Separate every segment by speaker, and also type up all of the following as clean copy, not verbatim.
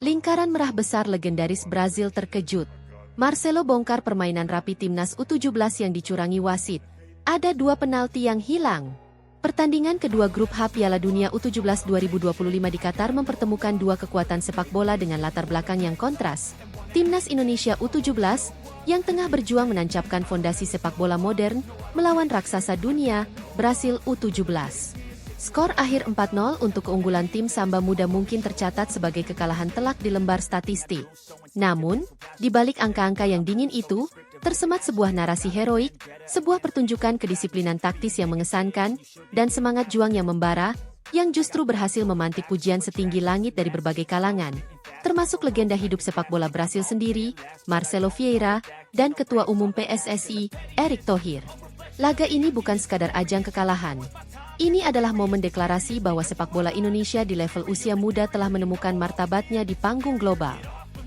Speaker 1: Lingkaran merah besar legendaris Brazil terkejut. Marcelo bongkar permainan rapi timnas U17 yang dicurangi wasit. Ada 2 penalti yang hilang. Pertandingan kedua grup H Piala Dunia U17 2025 di Qatar mempertemukan dua kekuatan sepak bola dengan latar belakang yang kontras. Timnas Indonesia U17, yang tengah berjuang menancapkan fondasi sepak bola modern, melawan raksasa dunia, Brasil U17. Skor akhir 4-0 untuk keunggulan tim Samba Muda mungkin tercatat sebagai kekalahan telak di lembar statistik. Namun, di balik angka-angka yang dingin itu, tersemat sebuah narasi heroik, sebuah pertunjukan kedisiplinan taktis yang mengesankan, dan semangat juang yang membara, yang justru berhasil memantik pujian setinggi langit dari berbagai kalangan, termasuk legenda hidup sepak bola Brasil sendiri, Marcelo Vieira, dan Ketua Umum PSSI, Erick Thohir. Laga ini bukan sekadar ajang kekalahan. Ini adalah momen deklarasi bahwa sepak bola Indonesia di level usia muda telah menemukan martabatnya di panggung global.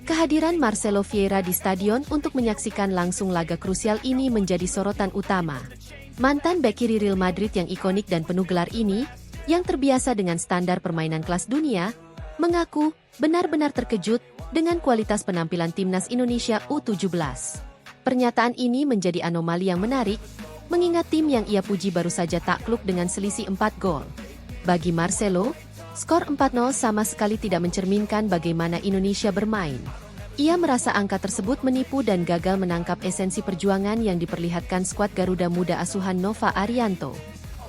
Speaker 1: Kehadiran Marcelo Vieira di stadion untuk menyaksikan langsung laga krusial ini menjadi sorotan utama. Mantan bek kiri Real Madrid yang ikonik dan penuh gelar ini, yang terbiasa dengan standar permainan kelas dunia, mengaku benar-benar terkejut dengan kualitas penampilan timnas Indonesia U17. Pernyataan ini menjadi anomali yang menarik, mengingat tim yang ia puji baru saja takluk dengan selisih 4 gol. Bagi Marcelo, skor 4-0 sama sekali tidak mencerminkan bagaimana Indonesia bermain. Ia merasa angka tersebut menipu dan gagal menangkap esensi perjuangan yang diperlihatkan skuad Garuda Muda asuhan Nova Arianto.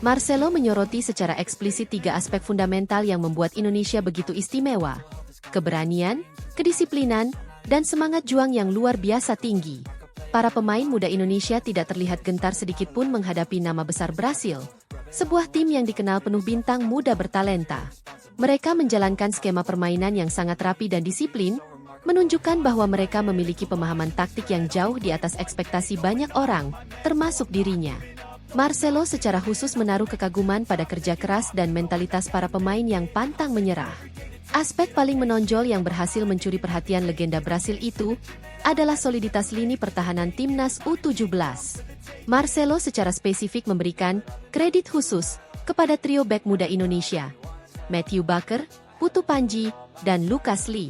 Speaker 1: Marcelo menyoroti secara eksplisit 3 aspek fundamental yang membuat Indonesia begitu istimewa: keberanian, kedisiplinan, dan semangat juang yang luar biasa tinggi. Para pemain muda Indonesia tidak terlihat gentar sedikit pun menghadapi nama besar Brasil, sebuah tim yang dikenal penuh bintang muda bertalenta. Mereka menjalankan skema permainan yang sangat rapi dan disiplin, menunjukkan bahwa mereka memiliki pemahaman taktik yang jauh di atas ekspektasi banyak orang, termasuk dirinya. Marcelo secara khusus menaruh kekaguman pada kerja keras dan mentalitas para pemain yang pantang menyerah. Aspek paling menonjol yang berhasil mencuri perhatian legenda Brasil itu adalah soliditas lini pertahanan timnas U17. Marcelo secara spesifik memberikan kredit khusus kepada trio bek muda Indonesia, Matthew Bakker, Putu Panji, dan Lucas Lee.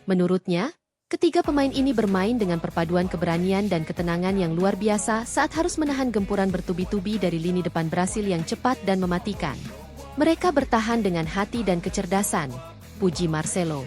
Speaker 1: Menurutnya, ketiga pemain ini bermain dengan perpaduan keberanian dan ketenangan yang luar biasa saat harus menahan gempuran bertubi-tubi dari lini depan Brasil yang cepat dan mematikan. Mereka bertahan dengan hati dan kecerdasan, puji Marcelo.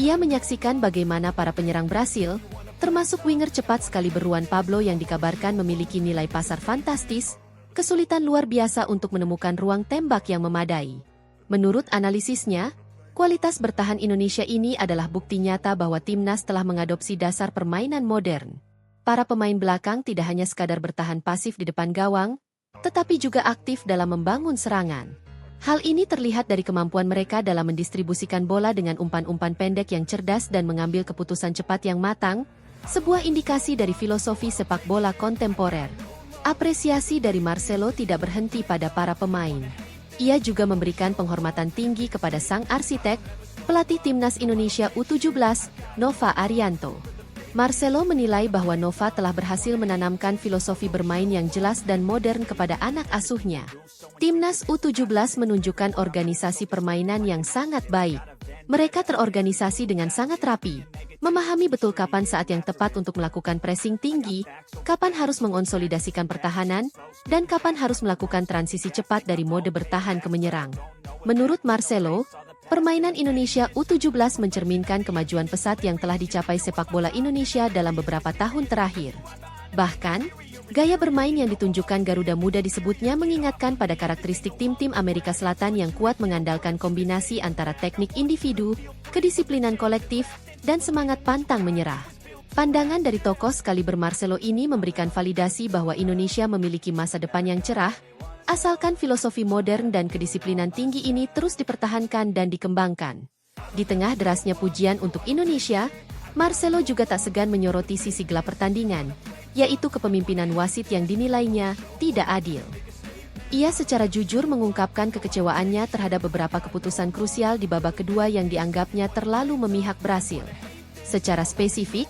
Speaker 1: Ia menyaksikan bagaimana para penyerang Brasil, termasuk winger cepat sekali beruan Pablo yang dikabarkan memiliki nilai pasar fantastis, kesulitan luar biasa untuk menemukan ruang tembak yang memadai. Menurut analisisnya, kualitas bertahan Indonesia ini adalah bukti nyata bahwa timnas telah mengadopsi dasar permainan modern. Para pemain belakang tidak hanya sekadar bertahan pasif di depan gawang, tetapi juga aktif dalam membangun serangan. Hal ini terlihat dari kemampuan mereka dalam mendistribusikan bola dengan umpan-umpan pendek yang cerdas dan mengambil keputusan cepat yang matang, sebuah indikasi dari filosofi sepak bola kontemporer. Apresiasi dari Marcelo tidak berhenti pada para pemain. Ia juga memberikan penghormatan tinggi kepada sang arsitek, pelatih timnas Indonesia U17, Nova Arianto. Marcelo menilai bahwa Nova telah berhasil menanamkan filosofi bermain yang jelas dan modern kepada anak asuhnya. Timnas U17 menunjukkan organisasi permainan yang sangat baik. Mereka terorganisasi dengan sangat rapi, memahami betul kapan saat yang tepat untuk melakukan pressing tinggi, kapan harus mengonsolidasikan pertahanan, dan kapan harus melakukan transisi cepat dari mode bertahan ke menyerang. Menurut Marcelo, permainan Indonesia U17 mencerminkan kemajuan pesat yang telah dicapai sepak bola Indonesia dalam beberapa tahun terakhir. Bahkan, gaya bermain yang ditunjukkan Garuda Muda disebutnya mengingatkan pada karakteristik tim-tim Amerika Selatan yang kuat mengandalkan kombinasi antara teknik individu, kedisiplinan kolektif, dan semangat pantang menyerah. Pandangan dari tokoh sekaliber Marcelo ini memberikan validasi bahwa Indonesia memiliki masa depan yang cerah, asalkan filosofi modern dan kedisiplinan tinggi ini terus dipertahankan dan dikembangkan. Di tengah derasnya pujian untuk Indonesia, Marcelo juga tak segan menyoroti sisi gelap pertandingan, yaitu kepemimpinan wasit yang dinilainya tidak adil. Ia secara jujur mengungkapkan kekecewaannya terhadap beberapa keputusan krusial di babak kedua yang dianggapnya terlalu memihak Brasil. Secara spesifik,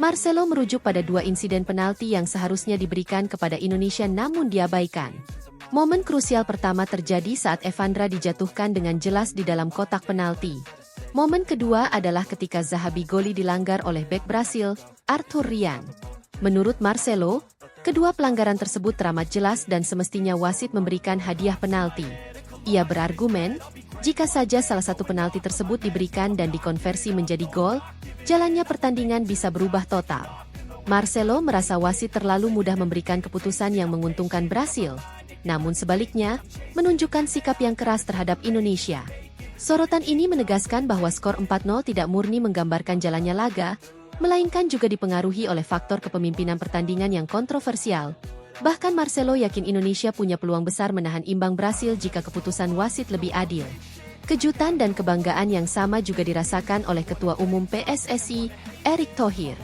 Speaker 1: Marcelo merujuk pada 2 insiden penalti yang seharusnya diberikan kepada Indonesia namun diabaikan. Momen krusial pertama terjadi saat Evandra dijatuhkan dengan jelas di dalam kotak penalti. Momen kedua adalah ketika Zahabi Goli dilanggar oleh bek Brasil, Arthur Rian. Menurut Marcelo, kedua pelanggaran tersebut teramat jelas dan semestinya wasit memberikan hadiah penalti. Ia berargumen, jika saja salah satu penalti tersebut diberikan dan dikonversi menjadi gol, jalannya pertandingan bisa berubah total. Marcelo merasa wasit terlalu mudah memberikan keputusan yang menguntungkan Brasil, namun sebaliknya, menunjukkan sikap yang keras terhadap Indonesia. Sorotan ini menegaskan bahwa skor 4-0 tidak murni menggambarkan jalannya laga, melainkan juga dipengaruhi oleh faktor kepemimpinan pertandingan yang kontroversial. Bahkan Marcelo yakin Indonesia punya peluang besar menahan imbang Brasil jika keputusan wasit lebih adil. Kejutan dan kebanggaan yang sama juga dirasakan oleh Ketua Umum PSSI, Erick Thohir.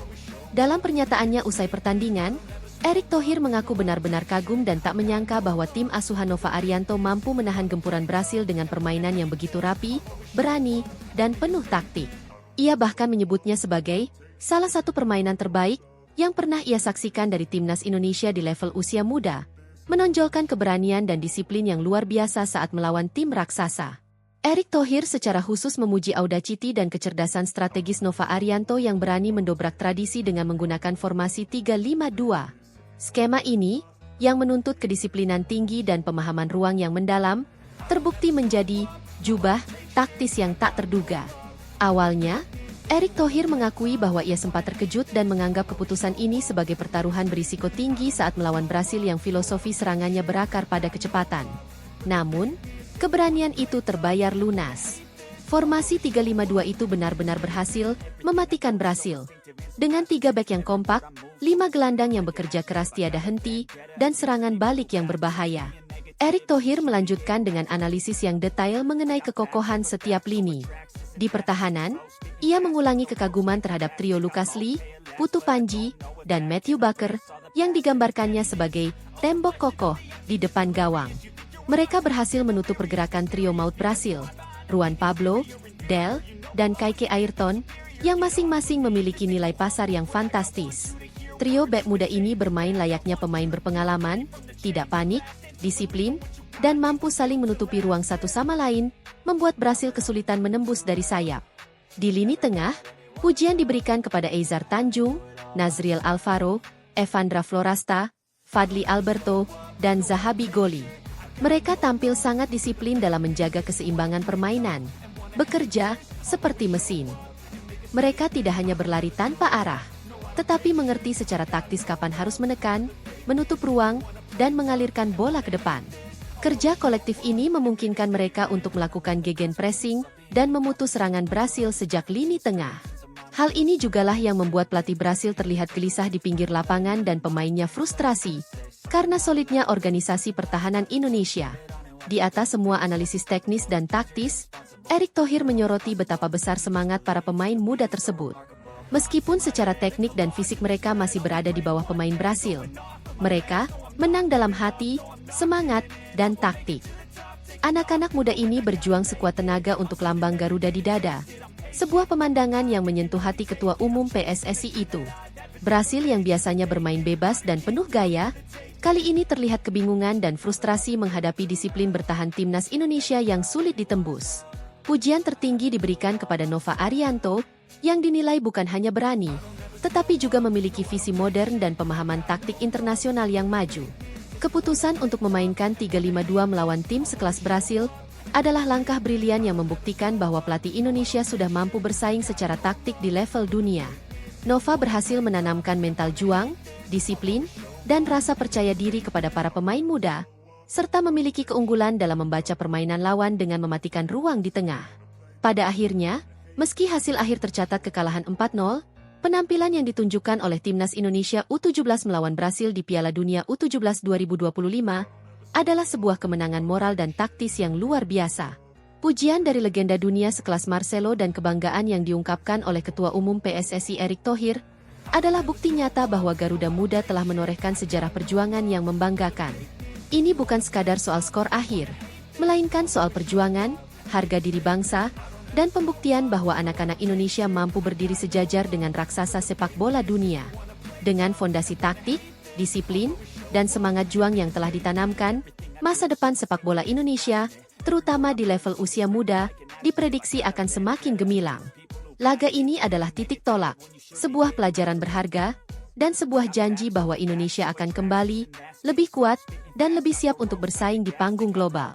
Speaker 1: Dalam pernyataannya usai pertandingan, Erick Thohir mengaku benar-benar kagum dan tak menyangka bahwa tim asuhan Nova Arianto mampu menahan gempuran Brasil dengan permainan yang begitu rapi, berani, dan penuh taktik. Ia bahkan menyebutnya sebagai salah satu permainan terbaik yang pernah ia saksikan dari timnas Indonesia di level usia muda, menonjolkan keberanian dan disiplin yang luar biasa saat melawan tim raksasa. Erick Thohir secara khusus memuji audacity dan kecerdasan strategis Nova Arianto yang berani mendobrak tradisi dengan menggunakan formasi 3-5-2. Skema ini, yang menuntut kedisiplinan tinggi dan pemahaman ruang yang mendalam, terbukti menjadi jubah taktis yang tak terduga. Awalnya, Erick Thohir mengakui bahwa ia sempat terkejut dan menganggap keputusan ini sebagai pertaruhan berisiko tinggi saat melawan Brasil yang filosofi serangannya berakar pada kecepatan. Namun, keberanian itu terbayar lunas. Formasi 3-5-2 itu benar-benar berhasil mematikan Brasil. Dengan 3 bek yang kompak, 5 gelandang yang bekerja keras tiada henti, dan serangan balik yang berbahaya. Erick Thohir melanjutkan dengan analisis yang detail mengenai kekokohan setiap lini. Di pertahanan, ia mengulangi kekaguman terhadap trio Lucas Lee, Putu Panji, dan Matthew Baker, yang digambarkannya sebagai tembok kokoh di depan gawang. Mereka berhasil menutup pergerakan trio maut Brasil, Juan Pablo, Del, dan Kike Ayrton, yang masing-masing memiliki nilai pasar yang fantastis. Trio bek muda ini bermain layaknya pemain berpengalaman, tidak panik, disiplin, dan mampu saling menutupi ruang satu sama lain, membuat Brasil kesulitan menembus dari sayap. Di lini tengah, pujian diberikan kepada Eizar Tanjung, Nazriel Alvaro, Evandra Florasta, Fadli Alberto, dan Zahabi Goli. Mereka tampil sangat disiplin dalam menjaga keseimbangan permainan, bekerja seperti mesin. Mereka tidak hanya berlari tanpa arah, tetapi mengerti secara taktis kapan harus menekan, menutup ruang, dan mengalirkan bola ke depan. Kerja kolektif ini memungkinkan mereka untuk melakukan gegenpressing dan memutus serangan Brasil sejak lini tengah. Hal ini jugalah yang membuat pelatih Brasil terlihat gelisah di pinggir lapangan dan pemainnya frustrasi karena solidnya organisasi pertahanan Indonesia. Di atas semua analisis teknis dan taktis, Erick Thohir menyoroti betapa besar semangat para pemain muda tersebut. Meskipun secara teknik dan fisik mereka masih berada di bawah pemain Brasil, mereka menang dalam hati, semangat, dan taktik. Anak-anak muda ini berjuang sekuat tenaga untuk lambang Garuda di dada. Sebuah pemandangan yang menyentuh hati Ketua Umum PSSI itu. Brasil yang biasanya bermain bebas dan penuh gaya, kali ini terlihat kebingungan dan frustrasi menghadapi disiplin bertahan timnas Indonesia yang sulit ditembus. Pujian tertinggi diberikan kepada Nova Arianto, yang dinilai bukan hanya berani, tetapi juga memiliki visi modern dan pemahaman taktik internasional yang maju. Keputusan untuk memainkan 3-5-2 melawan tim sekelas Brasil adalah langkah brilian yang membuktikan bahwa pelatih Indonesia sudah mampu bersaing secara taktik di level dunia. Nova berhasil menanamkan mental juang, disiplin, dan rasa percaya diri kepada para pemain muda, serta memiliki keunggulan dalam membaca permainan lawan dengan mematikan ruang di tengah. Pada akhirnya, meski hasil akhir tercatat kekalahan 4-0, penampilan yang ditunjukkan oleh timnas Indonesia U17 melawan Brasil di Piala Dunia U17 2025 adalah sebuah kemenangan moral dan taktis yang luar biasa. Pujian dari legenda dunia sekelas Marcelo dan kebanggaan yang diungkapkan oleh Ketua Umum PSSI Erick Thohir adalah bukti nyata bahwa Garuda Muda telah menorehkan sejarah perjuangan yang membanggakan. Ini bukan sekadar soal skor akhir, melainkan soal perjuangan, harga diri bangsa, dan pembuktian bahwa anak-anak Indonesia mampu berdiri sejajar dengan raksasa sepak bola dunia. Dengan fondasi taktik, disiplin, dan semangat juang yang telah ditanamkan, masa depan sepak bola Indonesia, terutama di level usia muda, diprediksi akan semakin gemilang. Laga ini adalah titik tolak, sebuah pelajaran berharga, dan sebuah janji bahwa Indonesia akan kembali lebih kuat dan lebih siap untuk bersaing di panggung global.